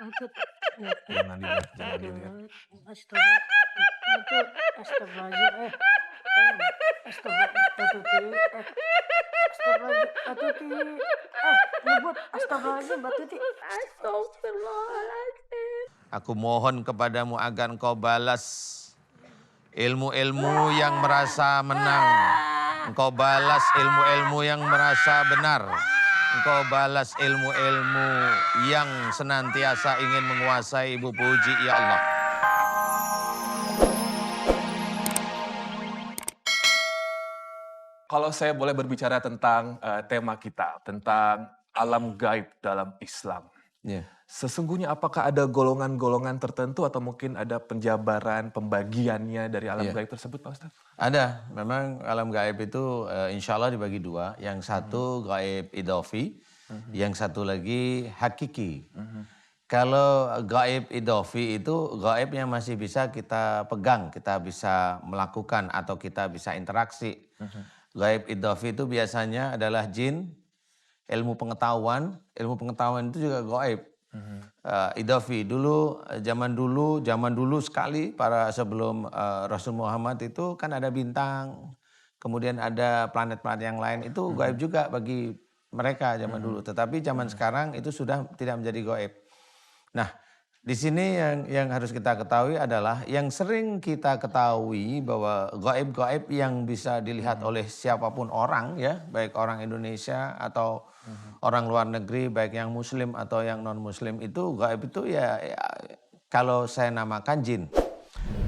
Itu ya Jangan dilihat, jangan dilihat. astagfirullah, astaga, itu astagfirullahaladzim, astaga, batuti, astagfirullahaladzim, batuti, nyebut astagfirullahaladzim, batuti, astagfirullahaladzim. Aku mohon kepadamu agar engkau balas ilmu-ilmu yang merasa menang. Engkau balas ilmu-ilmu yang merasa benar. Engkau balas ilmu-ilmu yang senantiasa ingin menguasai. Ibu puji ya Allah. Kalau saya boleh berbicara tentang tema kita, tentang alam gaib dalam Islam. Ya. Sesungguhnya apakah ada golongan-golongan tertentu atau mungkin ada penjabaran, pembagiannya dari alam gaib tersebut, Pak Ustadz? Ada, memang alam gaib itu insya Allah dibagi dua. Yang satu gaib idafi, yang satu lagi hakiki. Kalau gaib idafi itu gaib yang masih bisa kita pegang, kita bisa melakukan atau kita bisa interaksi. Gaib idafi itu biasanya adalah jin, ilmu pengetahuan itu juga gaib. Idafi dulu zaman dulu sekali para sebelum Rasul Muhammad itu kan ada bintang, kemudian ada planet-planet yang lain itu gaib juga bagi mereka zaman dulu. Tetapi zaman sekarang itu sudah tidak menjadi gaib. Nah, di sini yang harus kita ketahui adalah yang sering kita ketahui bahwa gaib-gaib yang bisa dilihat oleh siapapun orang ya, baik orang Indonesia atau orang luar negeri, baik yang muslim atau yang non muslim itu gaib itu ya kalau saya namakan jin.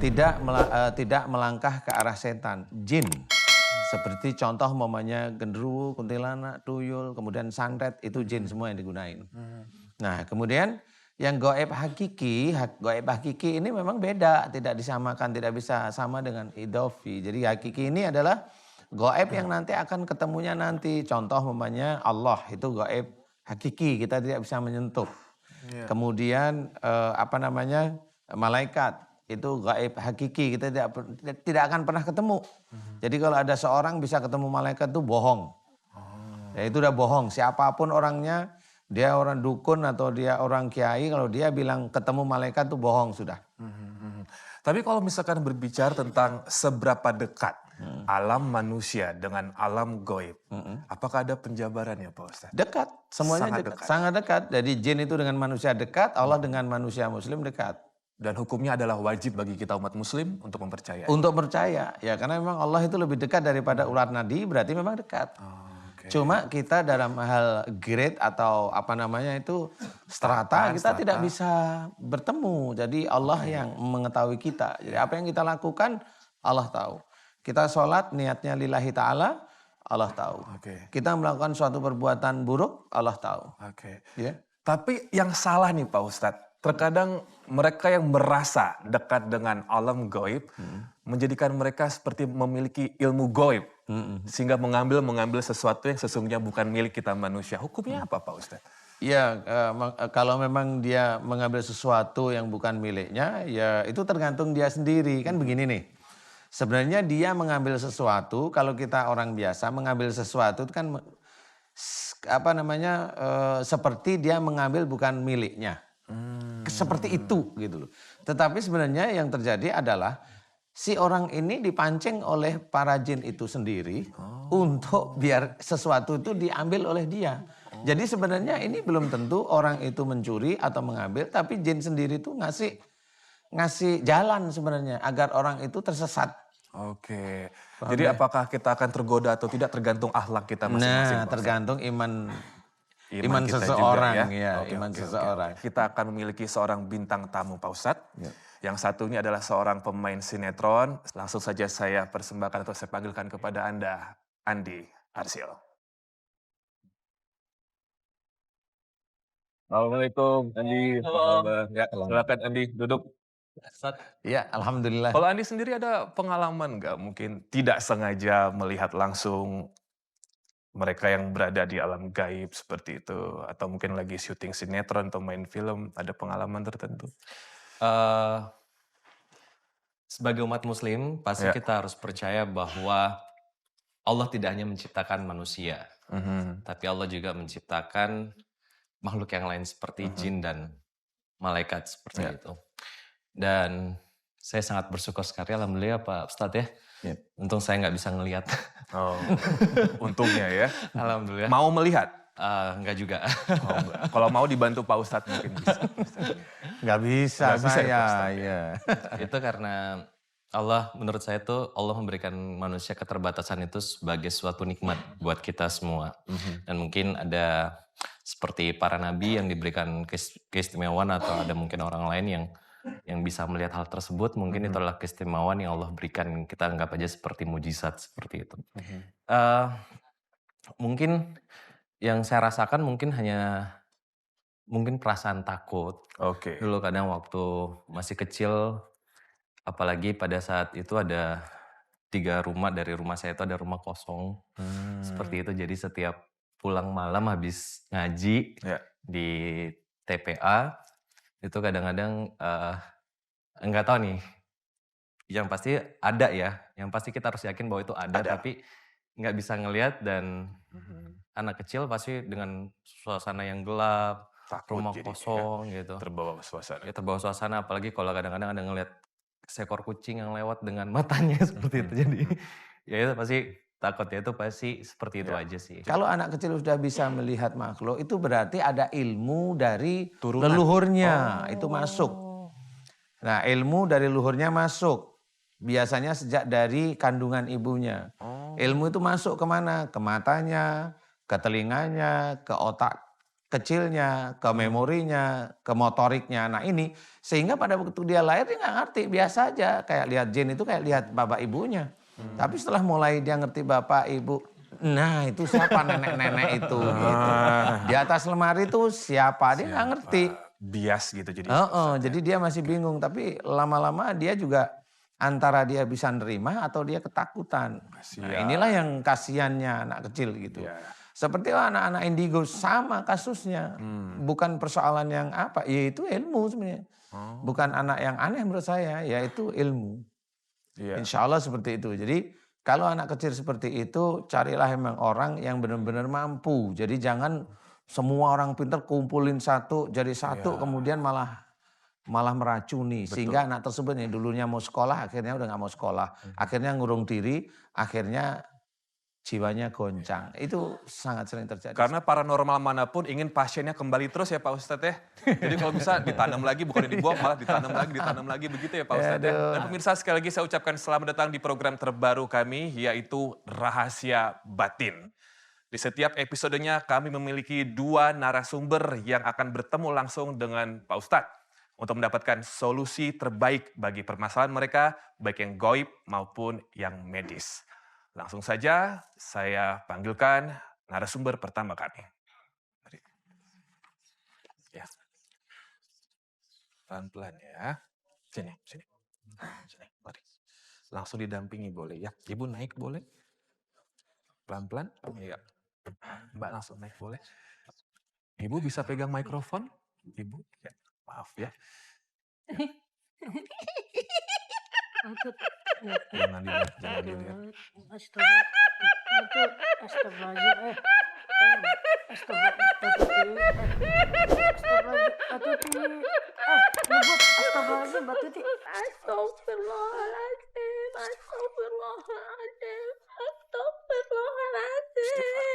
Tidak melangkah ke arah setan, jin. Seperti contoh umpamanya genderuwo, kuntilanak, tuyul, kemudian santet itu jin semua yang digunain. Nah, kemudian yang gaib hakiki ini memang beda, tidak disamakan, tidak bisa sama dengan idafi. Jadi hakiki ini adalah gaib yang nanti akan ketemunya nanti. Contoh umpamanya Allah itu gaib hakiki, kita tidak bisa menyentuh. Kemudian malaikat itu gaib hakiki, kita tidak akan pernah ketemu. Jadi kalau ada seorang bisa ketemu malaikat itu bohong. Ya itu udah bohong, siapapun orangnya. Dia orang dukun atau dia orang kiai, kalau dia bilang ketemu malaikat itu bohong sudah. Tapi kalau misalkan berbicara tentang seberapa dekat alam manusia dengan alam gaib, apakah ada penjabarannya Pak Ustadz? Dekat, semuanya sangat dekat. Jadi jin itu dengan manusia dekat, Allah dengan manusia muslim dekat. Dan hukumnya adalah wajib bagi kita umat muslim untuk mempercayai. Untuk percaya, ya karena memang Allah itu lebih dekat daripada ular nadi, berarti memang dekat. Cuma kita dalam hal grade atau itu strata kita tidak bisa bertemu. Jadi Allah yang mengetahui kita. Jadi apa yang kita lakukan Allah tahu. Kita sholat niatnya lillahi ta'ala Allah tahu. Kita melakukan suatu perbuatan buruk Allah tahu. Ya. Tapi yang salah nih Pak Ustadz. Terkadang mereka yang merasa dekat dengan alam gaib menjadikan mereka seperti memiliki ilmu gaib. Sehingga mengambil sesuatu yang sesungguhnya bukan milik kita manusia. Hukumnya apa Pak Ustadz? Ya, kalau memang dia mengambil sesuatu yang bukan miliknya, ya itu tergantung dia sendiri. Kan begini nih, sebenarnya dia mengambil sesuatu, kalau kita orang biasa mengambil sesuatu itu kan seperti dia mengambil bukan miliknya. Seperti itu gitu loh. Tetapi sebenarnya yang terjadi adalah si orang ini dipancing oleh para jin itu sendiri untuk biar sesuatu itu diambil oleh dia. Jadi sebenarnya ini belum tentu orang itu mencuri atau mengambil, tapi jin sendiri itu ngasih jalan sebenarnya agar orang itu tersesat. Oke. Jadi apakah kita akan tergoda atau tidak tergantung akhlak kita masing-masing. Nah, tergantung iman kita seseorang juga, ya. iman seseorang. Kita akan memiliki seorang bintang tamu Pak Ustadz. Yang satunya adalah seorang pemain sinetron. Langsung saja saya persembahkan atau saya panggilkan kepada Anda, Andi Arsil. Assalamualaikum Andi. Ya, silakan Andi duduk. Ya, alhamdulillah. Kalau Andi sendiri ada pengalaman nggak mungkin tidak sengaja melihat langsung mereka yang berada di alam gaib seperti itu, atau mungkin lagi syuting sinetron atau main film, ada pengalaman tertentu? Sebagai umat muslim, pasti kita harus percaya bahwa Allah tidak hanya menciptakan manusia, tapi Allah juga menciptakan makhluk yang lain seperti jin dan malaikat seperti Ya. itu. Dan saya sangat bersyukur sekali, alhamdulillah Pak Ustadz ya. Ya. Untung saya nggak bisa ngelihat. Oh, untungnya ya. Alhamdulillah. Mau melihat? Enggak juga. Oh, enggak. Kalau mau dibantu Pak Ustadz mungkin bisa. Nggak bisa Nggak bisa ya, saya. Pak Ustadz, Ya. Itu karena Allah, menurut saya tuh Allah memberikan manusia keterbatasan itu sebagai suatu nikmat buat kita semua. Dan mungkin ada seperti para nabi yang diberikan keistimewaan atau ada mungkin orang lain yang bisa melihat hal tersebut. Mungkin itu adalah keistimewaan yang Allah berikan. Kita anggap aja seperti mujizat seperti itu. Mungkin yang saya rasakan mungkin hanya perasaan takut. Oke. Dulu kadang waktu masih kecil, apalagi pada saat itu ada 3 rumah, dari rumah saya itu ada rumah kosong. Seperti itu, jadi setiap pulang malam habis ngaji Ya. di TPA, itu kadang-kadang enggak tahu nih, yang pasti ada ya, yang pasti kita harus yakin bahwa itu ada. Tapi nggak bisa ngelihat dan anak kecil pasti dengan suasana yang gelap, Takut rumah jadinya, kosong gitu. Terbawa suasana. Ya terbawa suasana, apalagi kalau kadang-kadang ada ngelihat seekor kucing yang lewat dengan matanya seperti itu. Jadi ya itu pasti takut ya, itu pasti seperti itu aja sih. Kalau anak kecil sudah bisa melihat makhluk, itu berarti ada ilmu dari Turunan. leluhurnya. Itu masuk. Nah, ilmu dari leluhurnya masuk. Biasanya sejak dari kandungan ibunya. Ilmu itu masuk kemana? Ke matanya, ke telinganya, ke otak kecilnya, ke memorinya, ke motoriknya. Nah ini, sehingga pada waktu dia lahir dia nggak ngerti, biasa aja. Kayak lihat jin itu kayak lihat bapak ibunya. Tapi setelah mulai dia ngerti bapak ibu, nah itu siapa nenek-nenek itu. Gitu. Di atas lemari itu siapa, dia nggak ngerti. Bias gitu jadi. Jadi dia masih bingung, tapi lama-lama dia juga antara dia bisa nerima atau dia ketakutan. Nah, inilah yang kasihannya anak kecil gitu. Ya. Seperti anak-anak indigo sama kasusnya. Bukan persoalan yang apa, yaitu ilmu sebenarnya. Bukan anak yang aneh menurut saya, yaitu ilmu. Iya. Insya Allah seperti itu. Jadi kalau anak kecil seperti itu, carilah memang orang yang benar-benar mampu. Jadi jangan semua orang pintar kumpulin satu, jadi satu, kemudian malah meracuni. Sehingga anak tersebut yang dulunya mau sekolah, akhirnya udah nggak mau sekolah. Akhirnya ngurung diri, akhirnya jiwanya goncang. Itu sangat sering terjadi. Karena paranormal manapun ingin pasiennya kembali terus ya Pak Ustadz ya. Jadi kalau bisa ditanam lagi, bukan dibuang, malah ditanam lagi begitu ya Pak Ustadz ya. Dan pemirsa, sekali lagi saya ucapkan selamat datang di program terbaru kami, yaitu Rahasia Batin. Di setiap episodenya kami memiliki 2 narasumber yang akan bertemu langsung dengan Pak Ustadz untuk mendapatkan solusi terbaik bagi permasalahan mereka, baik yang gaib maupun yang medis. Langsung saja saya panggilkan narasumber pertama kami. Mari. Ya. Pelan-pelan ya. Sini. Mari. Langsung didampingi boleh ya. Ibu naik boleh? Pelan-pelan. Iya. Mbak langsung naik boleh? Ibu bisa pegang mikrofon? Ibu? Ya. Maaf ya. Jangan dilihat.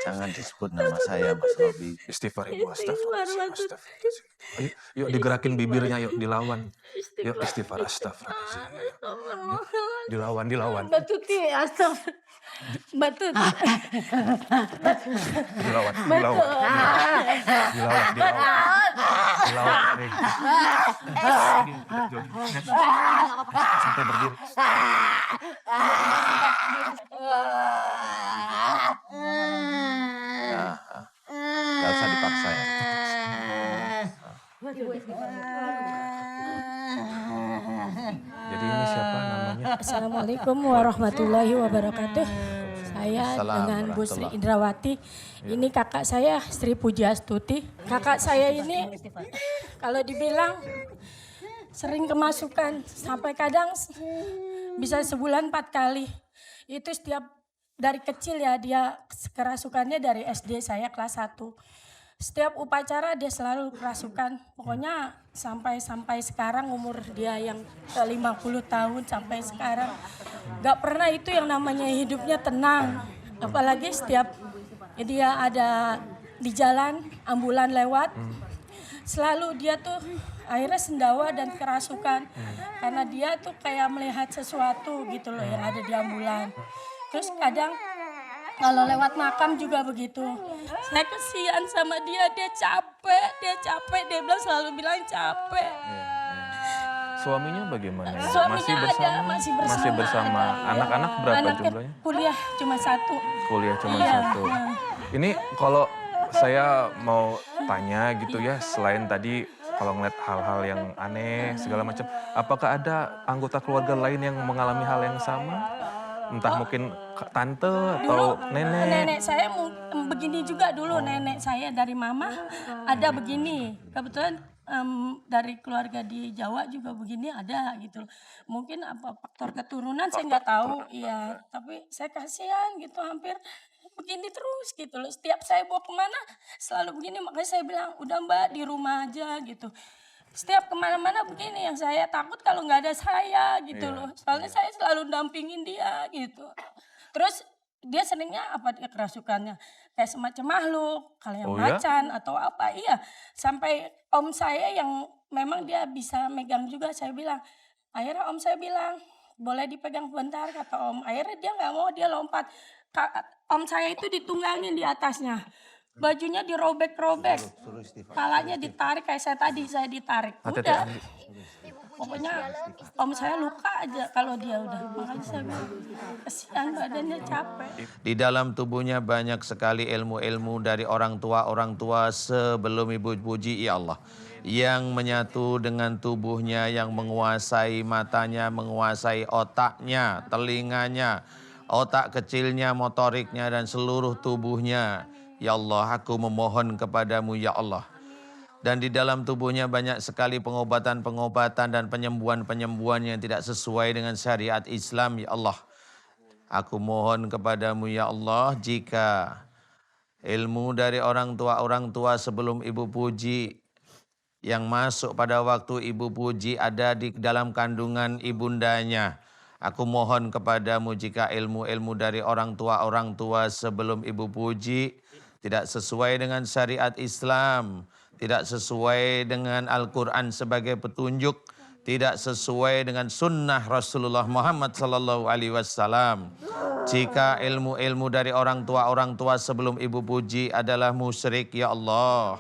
Jangan disebut nama saya, Mas Robi. Istighfar ibu, astagfirullahaladzim. Ayo, yuk digerakin bibirnya, yuk dilawan. Yuk istighfar, astagfirullahaladzim. Dilawan. Mbak Tuti, astagfirullah. Mbak Tuti. Dilawan. Sampai berdiri. Gak usah dipaksa ya. Jadi ini siapa namanya? Assalamualaikum warahmatullahi wabarakatuh. Saya Assalamualaikum dengan Bu Sri warahmatullahi. Indrawati. Ini kakak saya Sri Pujastuti. Kakak saya ini kalau dibilang sering kemasukan sampai kadang bisa sebulan 4 kali. Itu setiap dari kecil ya, dia kerasukannya dari SD saya kelas 1. Setiap upacara dia selalu kerasukan. Pokoknya sampai sekarang umur dia yang 50 tahun sampai sekarang. Gak pernah itu yang namanya hidupnya tenang. Apalagi setiap dia ada di jalan, ambulan lewat. Selalu dia tuh akhirnya sendawa dan kerasukan. Karena dia tuh kayak melihat sesuatu gitu loh yang ada di ambulan. Terus kadang kalau lewat makam juga begitu. Saya kesian sama dia capek, dia bilang selalu bilang capek. Suaminya bagaimana? Suaminya masih bersama. Masih bersama. Anak-anak berapa Anaknya jumlahnya? Kuliah cuma satu. Kuliah cuma Iya. satu. Ini kalau saya mau tanya gitu ya, selain tadi kalau ngeliat hal-hal yang aneh segala macam, apakah ada anggota keluarga lain yang mengalami hal yang sama? Entah mungkin tante atau nenek. Nenek saya begini juga dulu, nenek saya dari mama ada begini. Kebetulan dari keluarga di Jawa juga begini ada gitu. Mungkin apa faktor keturunan saya nggak tahu. Iya, tapi saya kasihan gitu hampir begini terus gitu loh. Setiap saya bawa kemana selalu begini, makanya saya bilang udah Mbak di rumah aja gitu. Setiap kemana-mana begini, yang saya takut kalau nggak ada saya gitu loh. Soalnya saya selalu dampingin dia gitu. Terus dia seringnya apa dia kerasukannya kayak semacam makhluk, kalau yang macan atau apa. Iya, sampai om saya yang memang dia bisa megang juga, saya bilang. Akhirnya om saya bilang boleh dipegang bentar kata om. Akhirnya dia nggak mau, dia lompat. Om saya itu ditunggangin di atasnya. Bajunya dirobek-robek, palanya ditarik kayak saya tadi, saya ditarik. Udah, pokoknya om saya luka aja kalau dia udah. Makanya saya bilang, kesian badannya capek. Di dalam tubuhnya banyak sekali ilmu-ilmu dari orang tua sebelum Ibu puji, ya Allah. Yang menyatu dengan tubuhnya, yang menguasai matanya, menguasai otaknya, telinganya, otak kecilnya, motoriknya, dan seluruh tubuhnya. Ya Allah, aku memohon kepadamu ya Allah. Dan di dalam tubuhnya banyak sekali pengobatan-pengobatan dan penyembuhan-penyembuhan yang tidak sesuai dengan syariat Islam ya Allah. Aku mohon kepadamu ya Allah, jika ilmu dari orang tua sebelum Ibu puji yang masuk pada waktu Ibu puji ada di dalam kandungan ibundanya. Aku mohon kepadamu jika ilmu-ilmu dari orang tua sebelum Ibu puji tidak sesuai dengan syariat Islam, tidak sesuai dengan Al-Quran sebagai petunjuk, tidak sesuai dengan sunnah Rasulullah Muhammad sallallahu alaihi wasallam. Jika ilmu-ilmu dari orang tua sebelum Ibu puji adalah musyrik ya Allah,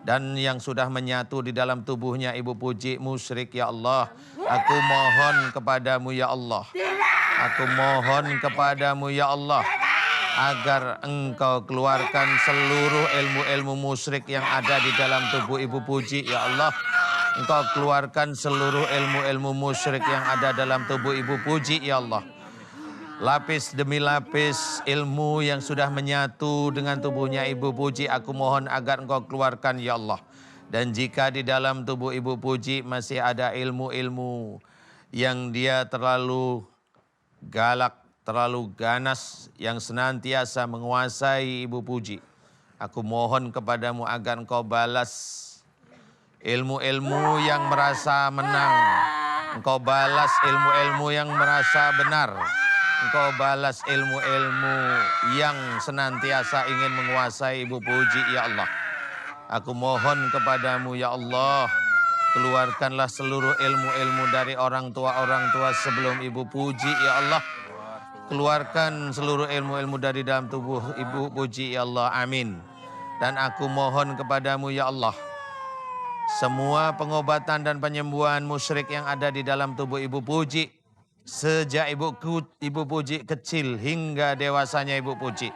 dan yang sudah menyatu di dalam tubuhnya Ibu puji musyrik ya Allah, aku mohon kepadamu ya Allah. Aku mohon kepadamu ya Allah, agar Engkau keluarkan seluruh ilmu-ilmu musyrik yang ada di dalam tubuh Ibu puji ya Allah. Engkau keluarkan seluruh ilmu-ilmu musyrik yang ada dalam tubuh Ibu puji ya Allah. Lapis demi lapis ilmu yang sudah menyatu dengan tubuhnya Ibu puji, aku mohon agar Engkau keluarkan ya Allah. Dan jika di dalam tubuh Ibu puji masih ada ilmu-ilmu yang dia terlalu galak, terlalu ganas, yang senantiasa menguasai Ibu puji, aku mohon kepadamu agar Engkau balas ilmu-ilmu yang merasa menang. Engkau balas ilmu-ilmu yang merasa benar. Engkau balas ilmu-ilmu yang senantiasa ingin menguasai Ibu puji ya Allah. Aku mohon kepadamu ya Allah, keluarkanlah seluruh ilmu-ilmu dari orang tua sebelum Ibu puji ya Allah. Keluarkan seluruh ilmu-ilmu dari dalam tubuh Ibu puji ya Allah, amin. Dan aku mohon kepadamu ya Allah, semua pengobatan dan penyembuhan musyrik yang ada di dalam tubuh Ibu puji, sejak Ibu puji kecil hingga dewasanya Ibu puji,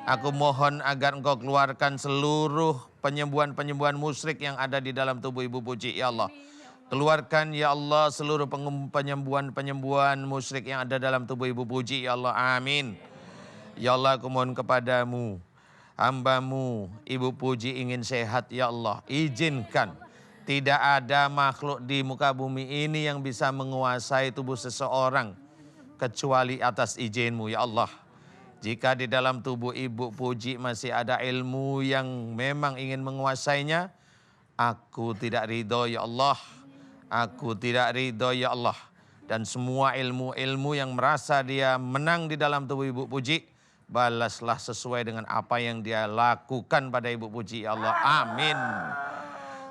aku mohon agar Engkau keluarkan seluruh penyembuhan-penyembuhan musyrik yang ada di dalam tubuh Ibu puji ya Allah. Keluarkan ya Allah seluruh penyembuhan-penyembuhan musyrik yang ada dalam tubuh Ibu puji ya Allah, amin. Ya Allah, aku mohon kepadamu, hamba-Mu Ibu puji ingin sehat ya Allah. Izinkan tidak ada makhluk di muka bumi ini yang bisa menguasai tubuh seseorang kecuali atas izin-Mu ya Allah. Jika di dalam tubuh Ibu Puji masih ada ilmu yang memang ingin menguasainya, aku tidak ridho ya Allah. Aku tidak ridho ya Allah. Dan semua ilmu-ilmu yang merasa dia menang di dalam tubuh Ibu Puji, balaslah sesuai dengan apa yang dia lakukan pada Ibu Puji ya Allah. Amin.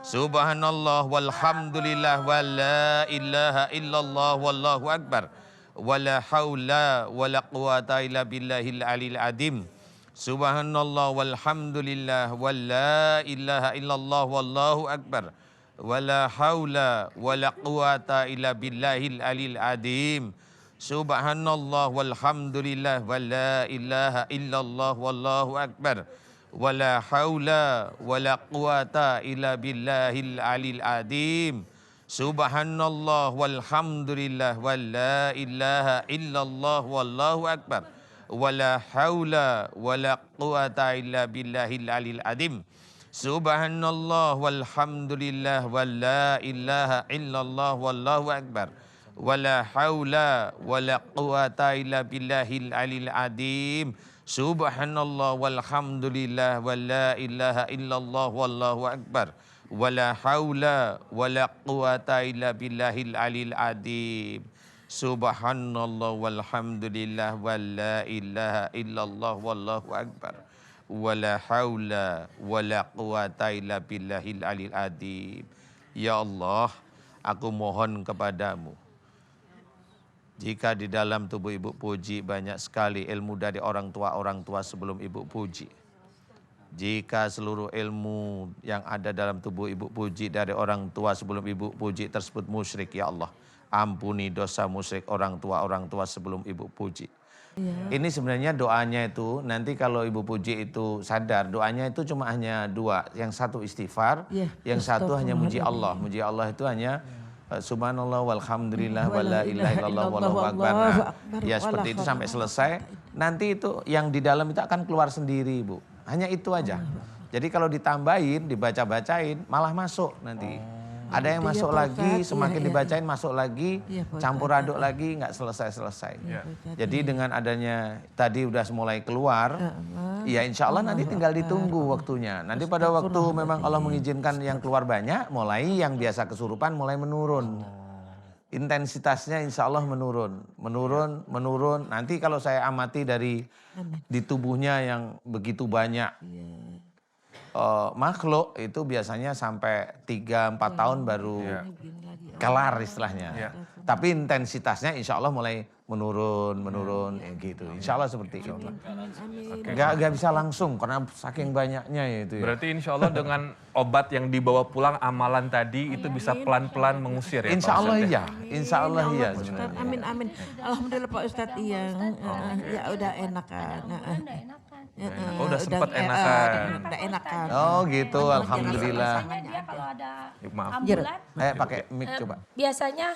Subhanallah walhamdulillah wa la ilaha illallah wallahu akbar. Wala haula wala quwata illa billahil alil adim. Subhanallah walhamdulillah wa la ilaha illallah wallahu akbar. Wala haula wala quwata illa billahil alil adim. Subhanallah walhamdulillah wa la ilaha illallah wallahu akbar. Wala haula wala quwata illa billahil alil adim. Subhanallah walhamdulillah wa la ilaha illallah wallahu akbar. Wala haula wala quwata illa billahil alil adim. Subhanallah walhamdulillah wa la ilaha illallah wallahu akbar. Wala haula wala quwata illa billahil alil adim. Subhanallah walhamdulillah wa la ilaha illallah wallahu akbar. Wala haula wala quwata illa billahil alil adim. Subhanallah walhamdulillah wa la ilaha illallah wallahu akbar. Wala haula wala quwata illa billahil alil adim. Ya Allah, aku mohon kepadamu, jika di dalam tubuh Ibu Puji banyak sekali ilmu dari orang tua sebelum Ibu Puji. Jika seluruh ilmu yang ada dalam tubuh Ibu Puji dari orang tua sebelum Ibu Puji tersebut musyrik, ya Allah, ampuni dosa musyrik orang tua sebelum Ibu Puji. Ini sebenarnya doanya itu, nanti kalau Ibu Puji itu sadar, doanya itu cuma hanya dua. Yang satu istighfar, yang satu hanya muji Allah. Muji Allah itu hanya subhanallah walhamdulillah wa la ilaha illallah wallahu akbar. Nah, ya seperti itu sampai selesai. Nanti itu yang di dalam itu akan keluar sendiri, Bu. Hanya itu aja. Jadi kalau ditambahin, dibaca-bacain, malah masuk nanti. Ada yang masuk lagi, semakin dibacain masuk lagi, campur aduk lagi, nggak selesai-selesai. Jadi dengan adanya tadi udah mulai keluar, ya insya Allah nanti tinggal ditunggu waktunya. Nanti pada waktu memang Allah mengizinkan yang keluar banyak, mulai yang biasa kesurupan mulai menurun. Intensitasnya insya Allah menurun. Nanti kalau saya amati dari di tubuhnya yang begitu banyak makhluk itu biasanya sampai 3-4 tahun baru kelar istilahnya. Tapi intensitasnya insya Allah mulai menurun gitu. Insya Allah seperti itu. Gak bisa langsung karena saking banyaknya ya itu. Berarti insya Allah dengan obat yang dibawa pulang amalan tadi itu bisa pelan-pelan mengusir ya Insya Pak Allah Ustadz? iya. Insya Allah iya. Ustadz, amin amin. Alhamdulillah Pak Ustadz iya. Ya udah enakan. Oh udah sempat enakan. Udah enakan. Oh gitu, alhamdulillah. Biasanya dia kalau ada Maaf. ambulan, Pakai mic coba. Biasanya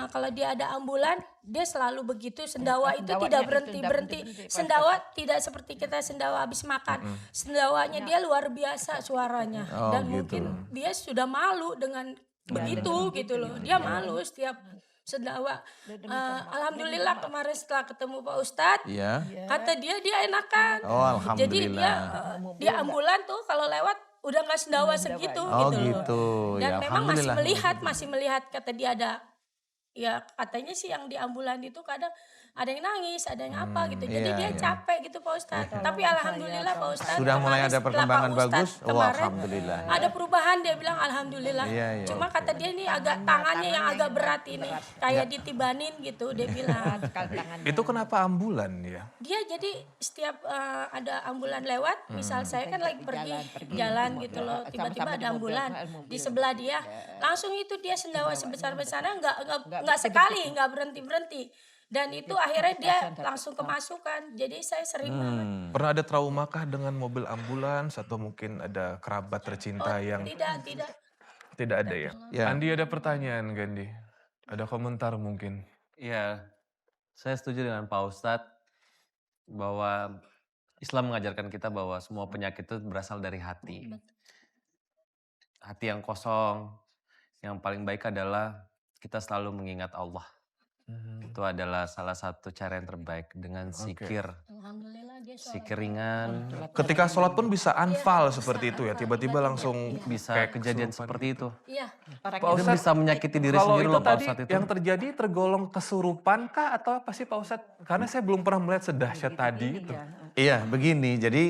kalau dia ada ambulan, dia selalu begitu. Sendawa itu tidak berhenti. Sendawa tidak seperti kita sendawa habis makan. Sendawanya dia luar biasa suaranya. Dan mungkin dia sudah malu dengan begitu gitu loh. Dia malu setiap sendawa. Alhamdulillah kemarin setelah ketemu Pak Ustadz, kata dia enakan. Oh Jadi alhamdulillah. dia ambulan tuh kalau lewat udah nggak sendawa segitu Oh gitu loh. gitu. Dan Ya, memang masih alhamdulillah. melihat kata dia ada, ya katanya sih yang di ambulan itu kadang ada yang nangis, ada yang apa gitu. Jadi dia capek gitu Pak Ustadz. Tapi alhamdulillah Pak Ustadz. Sudah mulai kemarin ada setelah perkembangan Pak Ustadz bagus? Oh, kemarin alhamdulillah. ada perubahan, dia bilang alhamdulillah. Iya. Cuma kata dia ini agak tangannya yang agak berat ini. Kayak ditibanin gitu dia bilang. Itu kenapa ambulan ya? Dia jadi setiap ada ambulan lewat, misal saya kan lagi pergi jalan gitu loh, tiba-tiba ada ambulan di sebelah dia, langsung itu dia sendawa sebesar-besarnya nggak sekali, nggak berhenti. Dan itu akhirnya dia langsung kemasukan. Jadi saya sering banget. Pernah ada traumakah dengan mobil ambulans atau mungkin ada kerabat tercinta yang Tidak. tidak ada ya? Andi ada pertanyaan Gandhi? Ada komentar mungkin? Ya, saya setuju dengan Pak Ustadz bahwa Islam mengajarkan kita bahwa semua penyakit itu berasal dari hati. Hati yang kosong, yang paling baik adalah kita selalu mengingat Allah. Itu adalah salah satu cara yang terbaik dengan zikir. Alhamdulillah dia Zikir ringan, Ketika sholat pun bisa anfal seperti itu ya, tiba-tiba langsung bisa kayak kejadian kesurupan seperti gitu. itu. Iya. Pak Itu Ustadz, bisa menyakiti diri kalau sendiri itu loh Pak tadi Ustadz itu. yang terjadi tergolong kesurupan kah atau apa sih Pak Ustadz? Karena saya belum pernah melihat sedahsyat tadi itu. Iya, begini. Jadi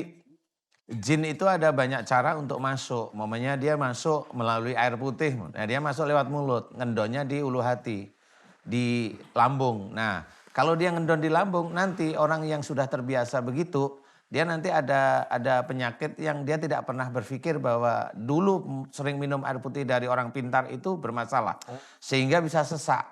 jin itu ada banyak cara untuk masuk. Momennya dia masuk melalui air putih. Nah, dia masuk lewat mulut, ngendonnya di ulu hati, di lambung. Nah, kalau dia ngendon di lambung, nanti orang yang sudah terbiasa begitu, dia nanti ada penyakit yang dia tidak pernah berpikir bahwa dulu sering minum air putih dari orang pintar itu bermasalah. Sehingga bisa sesak.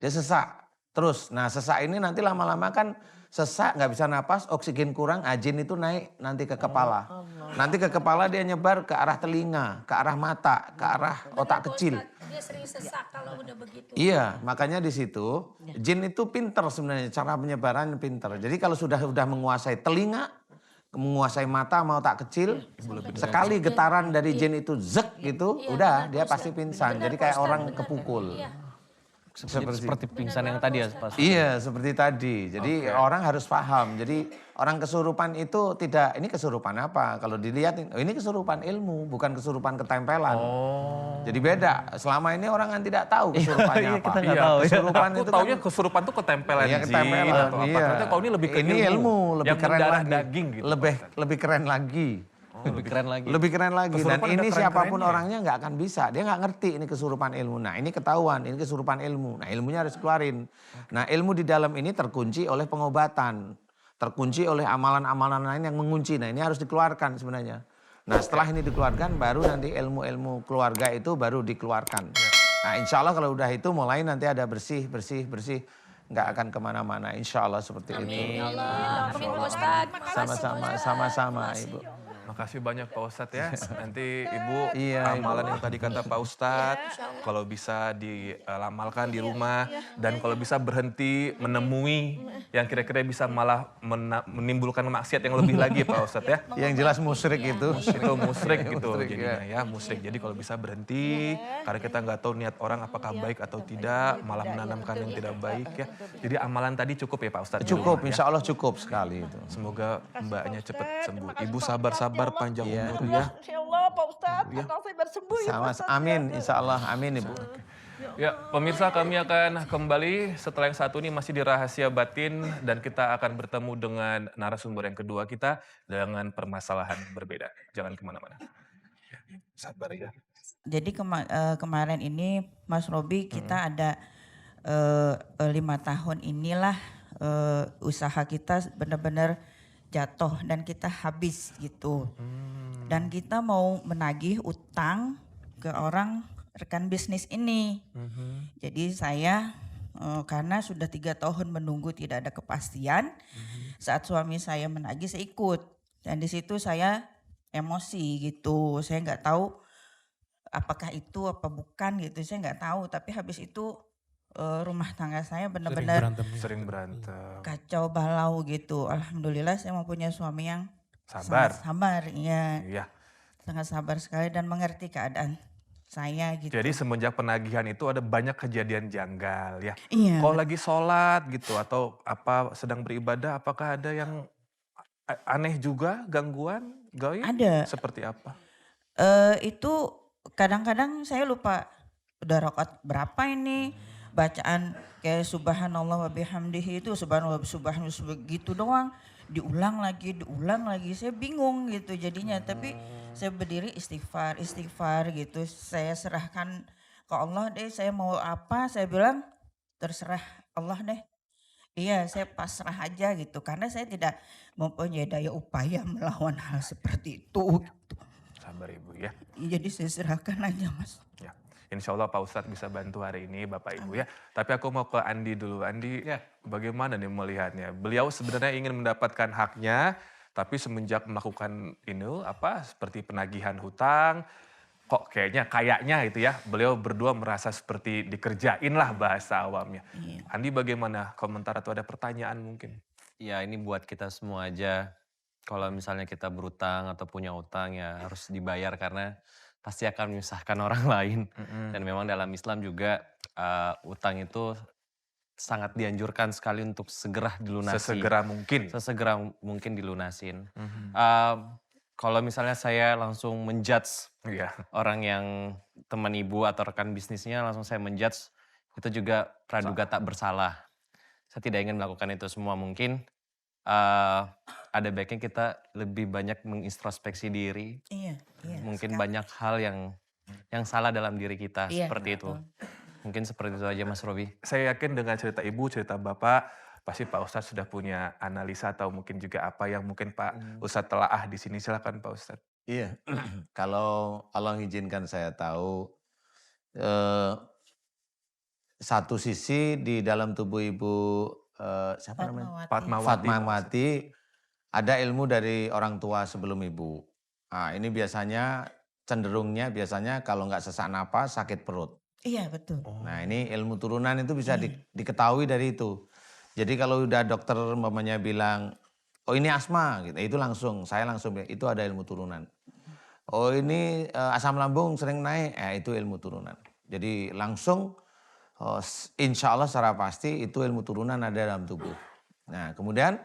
Dia sesak terus. Nah, sesak ini nanti lama-lama kan sesak, nggak bisa napas, oksigen kurang, jin itu naik nanti ke kepala. Nanti ke kepala dia nyebar ke arah telinga, ke arah mata, ke arah otak kecil. Dia sering sesak kalau udah begitu. Iya, makanya di situ jin itu pinter sebenarnya, cara penyebaran pinter. Jadi kalau sudah menguasai telinga, menguasai mata sama otak kecil, sekali getaran dari jin itu zek gitu, udah dia pasti pingsan. Jadi kayak orang kepukul. Seperti pingsan yang tadi ya Pak Ustadz. Iya, seperti tadi. Jadi orang harus paham. Jadi orang kesurupan itu tidak, ini kesurupan apa? Kalau dilihat, ini kesurupan ilmu, bukan kesurupan ketempelan. Jadi beda. Selama ini orang kan tidak tahu kesurupannya apa. kita nggak tahu ya. Kesurupan Aku itu taunya kan, kesurupan tuh ketempelan iya, jin ketempelan. atau apa. Iya. Ternyata kalau ini lebih ke Ini ilmu, lebih yang keren mendarah lagi. daging gitu. Lebih keren lagi. Lebih keren lagi. Lebih keren lagi. Dan Kesurupan ada ini siapapun keren-kerennya ya? orangnya nggak akan bisa. Dia nggak ngerti ini kesurupan ilmu. Nah ini ketahuan, ini kesurupan ilmu. Nah ilmunya harus keluarin. Nah ilmu di dalam ini terkunci oleh pengobatan. Terkunci oleh amalan-amalan lain yang mengunci. Nah ini harus dikeluarkan sebenarnya. Nah setelah ini dikeluarkan baru nanti ilmu-ilmu keluarga itu baru dikeluarkan. Nah insya Allah kalau udah itu mulai nanti ada bersih. Nggak akan kemana-mana. Insya Allah seperti itu. Amin Pak Ustadz. Sama-sama Ibu. Makasih banyak Pak Ustadz ya. Nanti Ibu Iya, amalan yang tadi kata Pak Ustadz, kalau bisa dilamalkan di rumah dan kalau bisa berhenti menemui yang kira-kira bisa malah menimbulkan maksiat yang lebih lagi Pak Ustadz ya. Yang jelas musyrik itu. Itu musyrik gitu Musyrik, jadinya ya, musyrik. Jadi kalau bisa berhenti karena kita nggak tahu niat orang apakah baik atau tidak, malah menanamkan yang tidak baik ya. Jadi amalan tadi cukup ya Pak Ustadz? di Cukup, rumah ya? insya Allah cukup sekali itu. Semoga mbaknya cepat sembuh. Ibu sabar-sabar panjang umur ya. Insya Allah Pak Ustadz, anak saya bersembuh ya Pak Sama, Ustadz. amin, insya Allah, amin Ibu. Ya, pemirsa kami akan kembali setelah yang satu ini masih di Rahasia Batin dan kita akan bertemu dengan narasumber yang kedua kita dengan permasalahan berbeda. Jangan kemana-mana. Ya, sabar ya. Jadi kemarin ini Mas Robi kita ada 5 tahun inilah usaha kita benar-benar jatuh dan kita habis gitu. Dan kita mau menagih utang ke orang rekan bisnis ini. Jadi saya karena sudah 3 tahun menunggu tidak ada kepastian, saat suami saya menagih saya ikut. Dan di situ saya emosi gitu. Saya nggak tahu apakah itu apa bukan gitu. Saya nggak tahu. Tapi habis itu rumah tangga saya benar-benar Sering berantem. kacau balau gitu. Alhamdulillah saya mempunyai suami yang Sabar. sangat sabar, ya, Iya. sangat sabar sekali dan mengerti keadaan saya gitu. Jadi semenjak penagihan itu ada banyak kejadian janggal ya. Iya. Kalau lagi sholat gitu atau apa sedang beribadah, apakah ada yang aneh juga, gangguan, gaib? Ada. Seperti apa? Itu kadang-kadang saya lupa udah rakaat berapa ini, bacaan kayak subhanallah wa bihamdihi itu subhanallah begitu doang, diulang lagi saya bingung gitu jadinya. Tapi saya berdiri istighfar gitu, saya serahkan ke Allah deh, saya mau apa saya bilang terserah Allah deh. Iya, saya pasrah aja gitu karena saya tidak mempunyai daya upaya melawan hal seperti itu gitu. Sabar Ibu ya. Jadi saya serahkan aja Mas. Ya, insya Allah Pak Ustadz bisa bantu hari ini Bapak Ibu ya. Tapi aku mau ke Andi dulu. Andi, bagaimana nih melihatnya? Beliau sebenarnya ingin mendapatkan haknya, tapi semenjak melakukan ini seperti penagihan hutang, kok kayaknya gitu ya, beliau berdua merasa seperti dikerjain lah bahasa awamnya. Andi bagaimana komentar atau ada pertanyaan mungkin? Ya ini buat kita semua aja. Kalau misalnya kita berutang atau punya utang ya harus dibayar karena pasti akan menyusahkan orang lain. Dan memang dalam Islam juga utang itu sangat dianjurkan sekali untuk segera dilunasi. Sesegera mungkin. Sesegera mungkin dilunasin. Kalau misalnya saya langsung menjudge Iya. orang yang teman ibu atau rekan bisnisnya, langsung saya menjudge, itu juga praduga tak bersalah. Saya tidak ingin melakukan itu semua. Mungkin ada baiknya kita lebih banyak mengintrospeksi diri. Iya, iya. Mungkin banyak hal yang salah dalam diri kita, Iya, seperti itu. Mungkin seperti itu aja Mas Robi. Saya yakin dengan cerita ibu, cerita bapak, pasti Pak Ustadz sudah punya analisa atau mungkin juga apa yang mungkin Pak Ustadz telaah di sini. Silakan Pak Ustadz. Iya, kalau Allah izinkan saya tahu, eh, satu sisi di dalam tubuh ibu, siapa namanya? Fatmawati, ada ilmu dari orang tua sebelum ibu. Nah, ini biasanya cenderungnya kalau nggak sesak napas, sakit perut. Iya, betul. Nah, ini ilmu turunan itu bisa diketahui dari itu. Jadi kalau udah dokter umpamanya bilang, oh ini asma, gitu, itu saya langsung bilang, itu ada ilmu turunan. Oh ini asam lambung sering naik, itu ilmu turunan. Jadi langsung, insya Allah secara pasti itu ilmu turunan ada dalam tubuh. Nah kemudian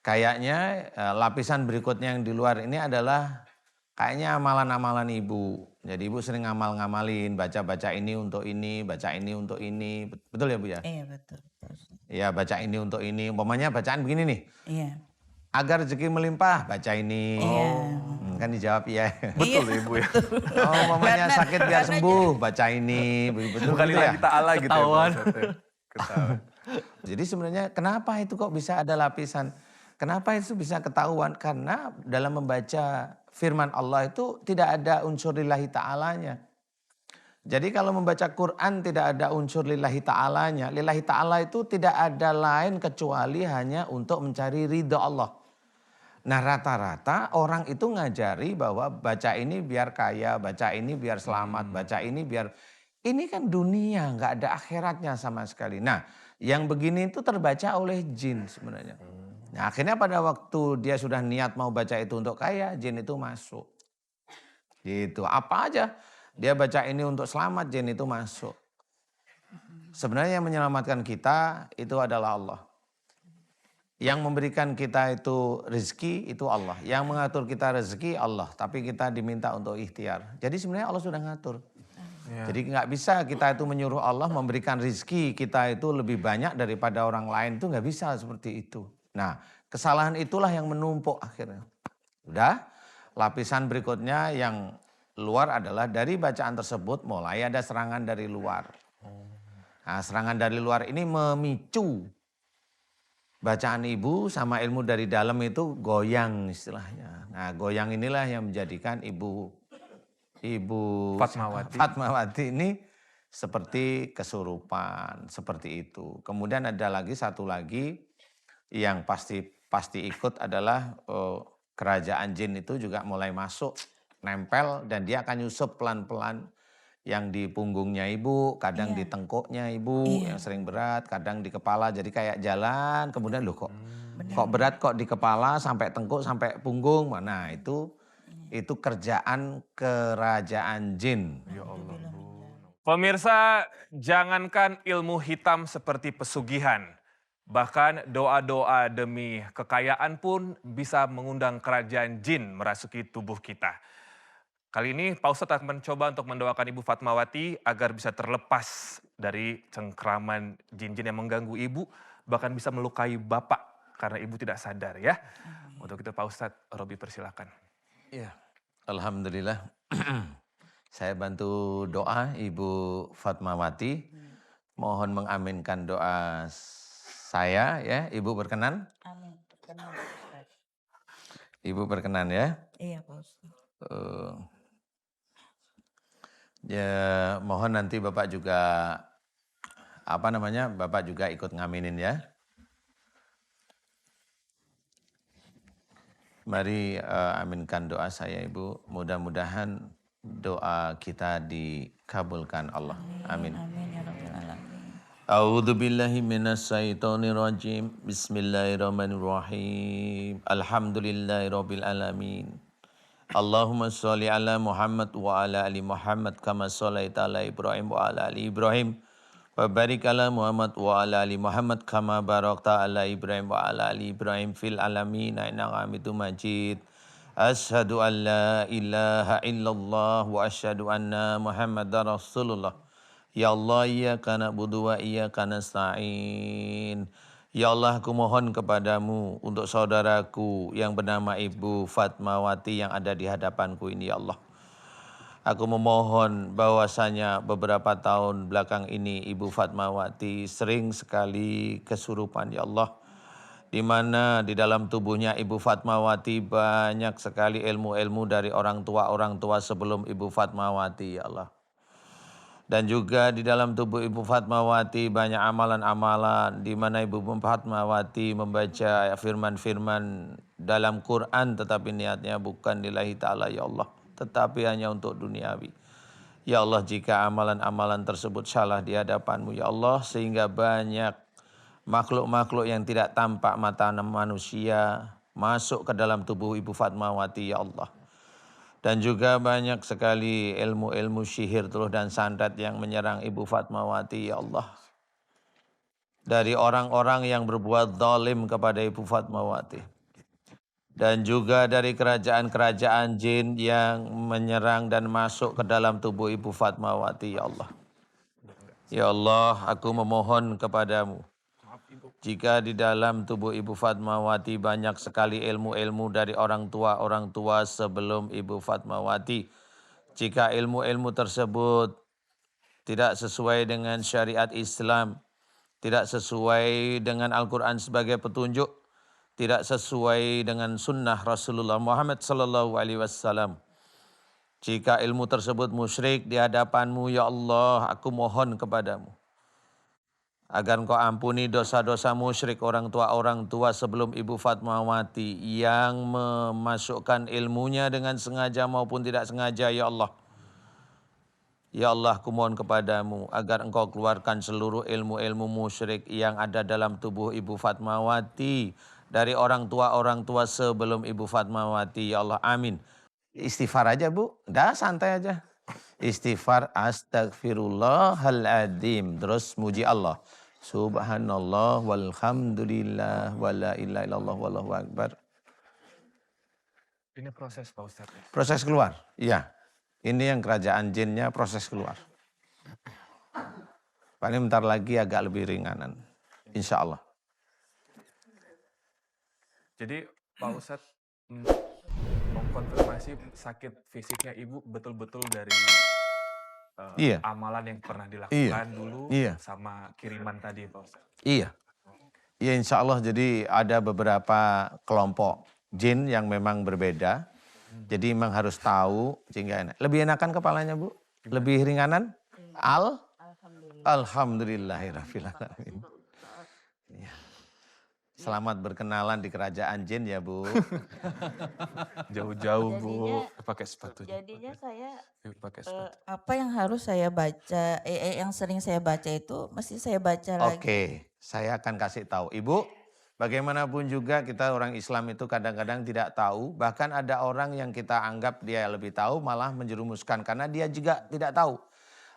kayaknya lapisan berikutnya yang di luar ini adalah kayaknya amalan-amalan ibu. Jadi ibu sering ngamalin, baca-baca ini untuk ini, baca ini untuk ini. Betul ya Bu ya? Iya, betul. Iya baca ini untuk ini. Umpamanya bacaan begini nih. Iya. Agar rezeki melimpah, baca ini. Iya. Kan dijawab iya. Betul Ibu ya. Oh umpamanya sakit biar sembuh, baca ini. Betul Bukan ya? lillahi ta'ala gitu ya Pak Ketahuan. Ustadz ya. Ketahuan. Jadi sebenarnya kenapa itu kok bisa ada lapisan? Kenapa itu bisa ketahuan? Karena dalam membaca firman Allah itu tidak ada unsur lillahi ta'alanya. Jadi kalau membaca Quran tidak ada unsur lillahi ta'alanya. Lillahi ta'ala itu tidak ada lain kecuali hanya untuk mencari ridha Allah. Nah rata-rata orang itu ngajari bahwa baca ini biar kaya, baca ini biar selamat, baca ini biar... Ini kan dunia, nggak ada akhiratnya sama sekali. Nah yang begini itu terbaca oleh jin sebenarnya. Nah akhirnya pada waktu dia sudah niat mau baca itu untuk kaya, jin itu masuk. Gitu, apa aja. Dia baca ini untuk selamat, jin itu masuk. Sebenarnya yang menyelamatkan kita itu adalah Allah. Yang memberikan kita itu rezeki itu Allah. Yang mengatur kita rezeki Allah. Tapi kita diminta untuk ikhtiar. Jadi sebenarnya Allah sudah ngatur. Ya. Jadi nggak bisa kita itu menyuruh Allah memberikan rezeki kita itu lebih banyak daripada orang lain. Itu nggak bisa seperti itu. Nah kesalahan itulah yang menumpuk akhirnya. Udah lapisan berikutnya yang luar adalah dari bacaan tersebut mulai ada serangan dari luar. Nah, serangan dari luar ini memicu bacaan ibu sama ilmu dari dalam itu goyang istilahnya. Nah, goyang inilah yang menjadikan ibu Fatmawati ini seperti kesurupan, seperti itu. Kemudian ada lagi satu lagi yang pasti ikut adalah kerajaan jin itu juga mulai masuk. Nempel dan dia akan nyusup pelan-pelan yang di punggungnya ibu, kadang di tengkuknya ibu yang sering berat, kadang di kepala jadi kayak jalan, kemudian loh kok berat kok di kepala sampai tengkuk sampai punggung. Nah, itu kerjaan kerajaan jin. Ya Allah, Bu. Pemirsa, jangankan ilmu hitam seperti pesugihan, bahkan doa-doa demi kekayaan pun bisa mengundang kerajaan jin merasuki tubuh kita. Kali ini Pak Ustadz akan mencoba untuk mendoakan Ibu Fatmawati agar bisa terlepas dari cengkraman jin-jin yang mengganggu Ibu, bahkan bisa melukai Bapak karena Ibu tidak sadar ya. Untuk itu Pak Ustadz, Robi persilakan. Ya, alhamdulillah. Saya bantu doa Ibu Fatmawati. Mohon mengaminkan doa saya ya. Ibu berkenan? Amin. Berkenan, Ustaz. Ibu berkenan ya? Iya, Pak Ustaz. Ya, mohon nanti Bapak juga Bapak juga ikut ngaminin ya. Mari aminkan doa saya Ibu. Mudah-mudahan doa kita dikabulkan Allah. Amin. Amin ya Rabbal Alamin. A'udzu billahi minasyaitonir rajim. Bismillahirrahmanirrahim. Alhamdulillahirabbil alamin. Allahumma sholli ala Muhammad wa ala ali Muhammad kama sholaita ala Ibrahim wa ala ali Ibrahim Wa barik ala Muhammad wa ala ali Muhammad kama barakta ala Ibrahim wa ala ali Ibrahim fil alamin innaka Hamidum Majid. Asyhadu an la ilaha illallah wa asyhadu anna Muhammadar Rasulullah. Ya Allah, iyyaka na'budu wa iyyaka nasta'in. Ya Allah, aku mohon kepadamu untuk saudaraku yang bernama Ibu Fatmawati yang ada di hadapanku ini, ya Allah. Aku memohon bahwasanya beberapa tahun belakang ini Ibu Fatmawati sering sekali kesurupan, ya Allah. Di mana di dalam tubuhnya Ibu Fatmawati banyak sekali ilmu-ilmu dari orang tua sebelum Ibu Fatmawati, ya Allah. Dan juga di dalam tubuh Ibu Fatmawati banyak amalan-amalan di mana Ibu Fatmawati membaca firman-firman dalam Quran tetapi niatnya bukan lillahi ta'ala, ya Allah, tetapi hanya untuk duniawi. Ya Allah, jika amalan-amalan tersebut salah di hadapanmu, ya Allah, sehingga banyak makhluk-makhluk yang tidak tampak mata manusia masuk ke dalam tubuh Ibu Fatmawati, ya Allah. Dan juga banyak sekali ilmu-ilmu sihir, teluh dan santet yang menyerang Ibu Fatmawati, ya Allah. Dari orang-orang yang berbuat zalim kepada Ibu Fatmawati. Dan juga dari kerajaan-kerajaan jin yang menyerang dan masuk ke dalam tubuh Ibu Fatmawati, ya Allah. Ya Allah, aku memohon kepadamu. Jika di dalam tubuh Ibu Fatmawati banyak sekali ilmu-ilmu dari orang tua sebelum Ibu Fatmawati. Jika ilmu-ilmu tersebut tidak sesuai dengan syariat Islam, tidak sesuai dengan Al-Quran sebagai petunjuk, tidak sesuai dengan sunnah Rasulullah Muhammad sallallahu alaihi wasallam. Jika ilmu tersebut musyrik di hadapanmu, ya Allah, aku mohon kepadamu agar Engkau ampuni dosa-dosa musyrik orang tua sebelum Ibu Fatmawati yang memasukkan ilmunya dengan sengaja maupun tidak sengaja, ya Allah. Ya Allah, aku mohon kepadamu agar Engkau keluarkan seluruh ilmu-ilmu musyrik yang ada dalam tubuh Ibu Fatmawati dari orang tua sebelum Ibu Fatmawati, ya Allah, amin. Istighfar aja, Bu, dah santai aja. Istighfar astagfirullahaladzim, terus muji Allah. Subhanallah walhamdulillah wala ilaha illallah wallahu akbar. Ini proses Pak Ustadz. Proses keluar, iya. Ini yang kerajaan jinnya proses keluar. Paling bentar lagi agak lebih ringanan, insya Allah. Jadi Pak Ustadz mengkonfirmasi sakit fisiknya Ibu betul-betul dari Iya. amalan yang pernah dilakukan dulu sama kiriman tadi Pak Ustadz. Iya. Ya insya Allah, jadi ada beberapa kelompok jin yang memang berbeda. Jadi memang harus tahu sehingga enak. Lebih enakan kepalanya, Bu? Lebih ringanan? Alhamdulillahirabbil alamin. Ya. Selamat berkenalan di kerajaan jin ya, Bu. Jauh-jauh, Bu, pakai sepatu. Jadinya saya Pakai sepatu. apa yang harus saya baca, yang sering saya baca itu mesti saya baca lagi. Oke, saya akan kasih tahu. Ibu, bagaimanapun juga kita orang Islam itu kadang-kadang tidak tahu. Bahkan ada orang yang kita anggap dia lebih tahu malah menjerumuskan karena dia juga tidak tahu.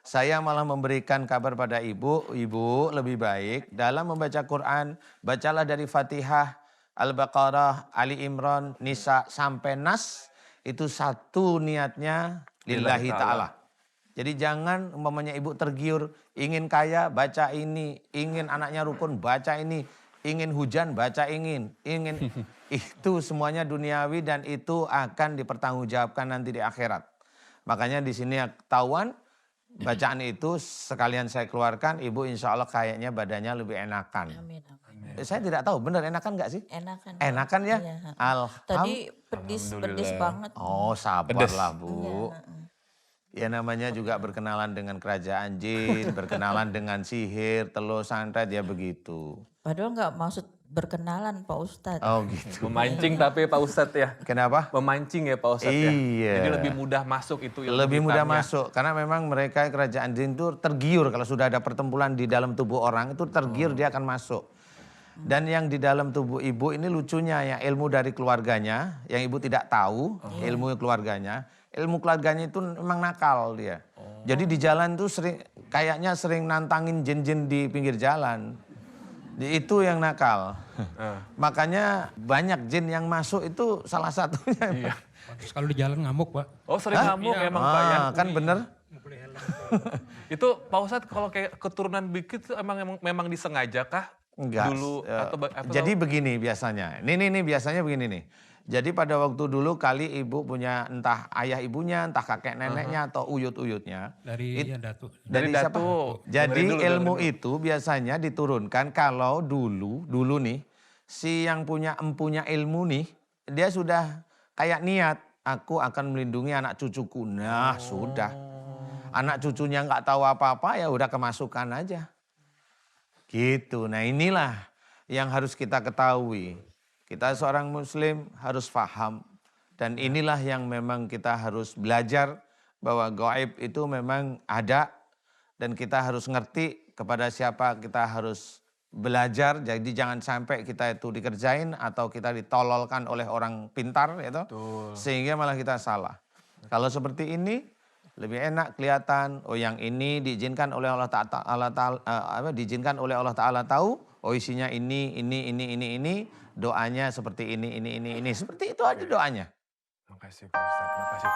Saya malah memberikan kabar pada ibu lebih baik dalam membaca Quran, bacalah dari Fatihah, Al-Baqarah, Ali Imran, Nisa sampai Nas, itu satu niatnya lillahi ta'ala. Jadi jangan umpamanya ibu tergiur, ingin kaya, baca ini, ingin anaknya rukun, baca ini, ingin hujan, baca ingin itu semuanya duniawi dan itu akan dipertanggungjawabkan nanti di akhirat. Makanya di sini ketahuan bacaan itu sekalian saya keluarkan, ibu insya Allah kayaknya badannya lebih enakan. Amin. Saya tidak tahu, benar enakan nggak sih? Enakan. Enakan ya? Iya. Alhamdulillah. Tadi pedis banget. Oh sabarlah Bu. Ya namanya juga berkenalan dengan kerajaan jin, berkenalan dengan sihir, teluh santet ya begitu. Padahal nggak maksud berkenalan Pak Ustadz. Oh gitu. Memancing tapi Pak Ustadz ya. Kenapa? Memancing ya Pak Ustadz ya. Iya. Jadi lebih mudah masuk itu ilmu Lebih mudah hitamnya. masuk karena memang mereka kerajaan jin itu tergiur kalau sudah ada pertempuran di dalam tubuh orang itu tergiur dia akan masuk. Dan yang di dalam tubuh ibu ini lucunya ya ilmu dari keluarganya yang ibu tidak tahu ilmu keluarganya. Ilmu keluarganya itu memang nakal dia. Jadi di jalan tuh kayaknya sering nantangin jin-jin di pinggir jalan. Itu yang nakal. Makanya banyak jin yang masuk itu salah satunya. Iya. Terus kalau di jalan ngamuk, Pak. Oh sering ngamuk emang Pak ya. Kan bener. Itu Pak Ustadz kalau kayak keturunan Bikit itu memang disengaja kah? Enggak. Dulu Jadi begini biasanya. Ini biasanya begini nih. Jadi pada waktu dulu kali ibu punya entah ayah ibunya, entah kakek neneknya atau uyut-uyutnya. Dari Datu. Dari siapa? Datu. Jadi Dengerin dulu, ilmu dengerin itu biasanya diturunkan kalau dulu nih si yang punya empunya ilmu nih dia sudah kayak niat aku akan melindungi anak cucuku. Nah sudah. Anak cucunya nggak tahu apa-apa ya udah kemasukan aja. Gitu. Nah inilah yang harus kita ketahui. Kita seorang muslim harus paham. Dan inilah yang memang kita harus belajar bahwa gaib itu memang ada. Dan kita harus ngerti kepada siapa kita harus belajar. Jadi jangan sampai kita itu dikerjain atau kita ditololkan oleh orang pintar. Gitu, sehingga malah kita salah. Kalau seperti ini lebih enak kelihatan. Oh yang ini diizinkan oleh Allah Ta'ala, diizinkan oleh Allah Ta'ala tahu. Oh isinya ini. Doanya seperti ini. Seperti itu aja doanya. Makasih Pak Ustadz, makasih.